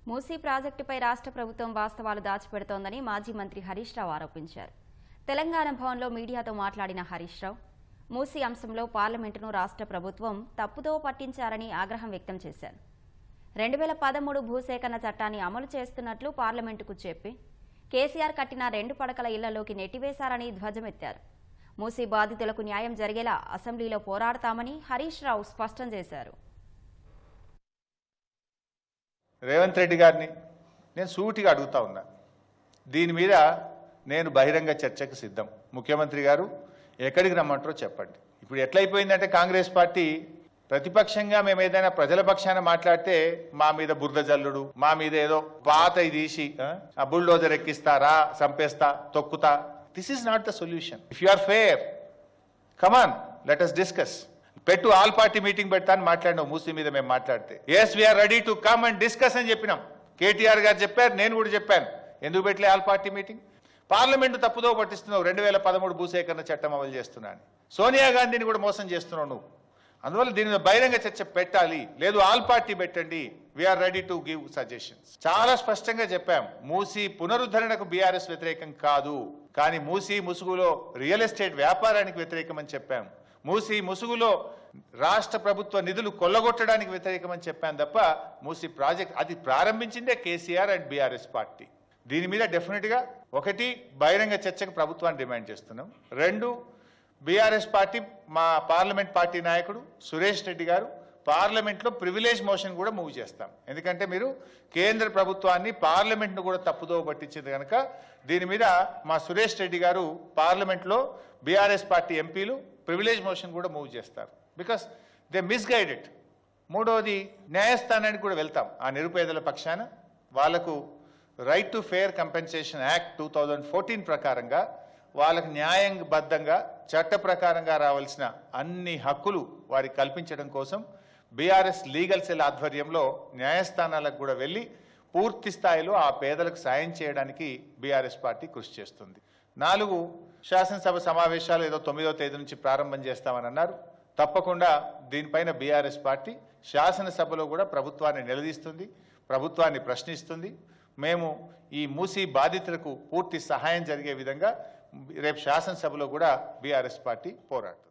మూసీ ప్రాజెక్టుపై రాష్ట్ర ప్రభుత్వం వాస్తవాలు దాచిపెడుతోందని మాజీ మంత్రి హరీష్ రావు ఆరోపించారు. తెలంగాణ భవన్లో మీడియాతో మాట్లాడిన హరీష్ రావు మూసీ అంశంలో పార్లమెంటును రాష్ట్ర ప్రభుత్వం తప్పుదో పట్టించారని ఆగ్రహం వ్యక్తం చేశారు. 2013 భూసేకరణ చట్టాన్ని అమలు చేస్తున్నట్లు పార్లమెంటుకు చెప్పి కేసీఆర్ కట్టిన 2 పడకల ఇళ్లలోకి నెట్టివేశారని ధ్వజమెత్తారు. మూసీ బాధితులకు న్యాయం జరిగేలా అసెంబ్లీలో పోరాడతామని హరీష్ రావు స్పష్టం చేశారు. రేవంత్ రెడ్డి గారిని నేను సూటిగా అడుగుతా ఉన్నా, దీని మీద నేను బహిరంగ చర్చకు సిద్ధం. ముఖ్యమంత్రి గారు ఎక్కడికి రమ్మంటారో చెప్పండి. ఇప్పుడు ఎట్లయిపోయిందంటే కాంగ్రెస్ పార్టీ ప్రతిపక్షంగా మేము ఏదైనా ప్రజల పక్షాన మాట్లాడితే మా మీద బురద జల్లుడు, మా మీద ఏదో పాత తీసి ఆ బుల్డోజర్ ఎక్కిస్తారా, చంపేస్తా, తొక్కుతా. This is not the solution. If you are fair, come on, let us discuss. పెట్టు, ఆల్ పార్టీ మీటింగ్ పెడతా అని మాట్లాడినావు మూసీ మీద. మేము మాట్లాడితే yes we are ready to come and discuss అని చెప్పినాం. కేటీఆర్ గారు చెప్పారు, నేను కూడా చెప్పాను. ఎందుకు పెట్టలే ఆల్ పార్టీ మీటింగ్? పార్లమెంటు తప్పుదో పట్టిస్తున్నావు. 2013 భూసేకరణ చట్టం అమలు చేస్తున్నా అని సోనియా గాంధీని కూడా మోసం చేస్తున్నావు నువ్వు. అందువల్ల దీని మీద బహిరంగ చర్చ పెట్టాలి, లేదు ఆల్ పార్టీ పెట్టండి. We are ready to give suggestions. చాలా స్పష్టంగా చెప్పాం, మూసీ పునరుద్ధరణకు బీఆర్ఎస్ వ్యతిరేకం కాదు, కానీ మూసీ ముసుగులో రియల్ ఎస్టేట్ వ్యాపారానికి వ్యతిరేకం అని చెప్పాం. మూసీ ముసుగులో రాష్ట్ర ప్రభుత్వ నిధులు కొల్లగొట్టడానికి వ్యతిరేకమని చెప్పాను తప్ప మూసీ ప్రాజెక్ట్ అది ప్రారంభించిందే కేసీఆర్ అండ్ బీఆర్ఎస్ పార్టీ. దీని మీద డెఫినెట్గా ఒకటి బహిరంగ చర్చకు ప్రభుత్వాన్ని డిమాండ్ చేస్తున్నాం. 2, బీఆర్ఎస్ పార్టీ మా పార్లమెంట్ పార్టీ నాయకుడు సురేష్ రెడ్డి గారు పార్లమెంట్లో ప్రివిలేజ్ మోషన్ కూడా మూవ్ చేస్తాం. ఎందుకంటే మీరు కేంద్ర ప్రభుత్వాన్ని పార్లమెంట్ను కూడా తప్పుదో పట్టించింది కనుక దీని మీద మా సురేష్ రెడ్డి గారు పార్లమెంట్లో బీఆర్ఎస్ పార్టీ ఎంపీలు ప్రివిలేజ్ మోషన్ కూడా మూవ్ చేస్తారు. Because they misguided. 3వది, న్యాయస్థానానికి కూడా వెళ్తాం. ఆ నిరుపేదల పక్షాన వాళ్లకు right to fair compensation act 2014 ప్రకారంగా వాళ్ళకు న్యాయబద్ధంగా చట్ట ప్రకారంగా రావాల్సిన అన్ని హక్కులు వారికి కల్పించడం కోసం బీఆర్ఎస్ లీగల్ సెల్ ఆధ్వర్యంలో న్యాయస్థానాలకు కూడా వెళ్ళి పూర్తి స్థాయిలో ఆ పేదలకు సాయం చేయడానికి బీఆర్ఎస్ పార్టీ కృషి చేస్తుంది. 4, శాసనసభ సమావేశాలు ఏదో 9వ తేదీ నుంచి ప్రారంభం చేస్తామని అన్నారు. తప్పకుండా దీనిపైన బీఆర్ఎస్ పార్టీ శాసనసభలో కూడా ప్రభుత్వాన్ని నిలదీస్తుంది, ప్రభుత్వాన్ని ప్రశ్నిస్తుంది. మేము ఈ మూసీ బాధితులకు పూర్తి సహాయం జరిగే విధంగా రేపు శాసనసభలో కూడా బీఆర్ఎస్ పార్టీ పోరాడుతుంది.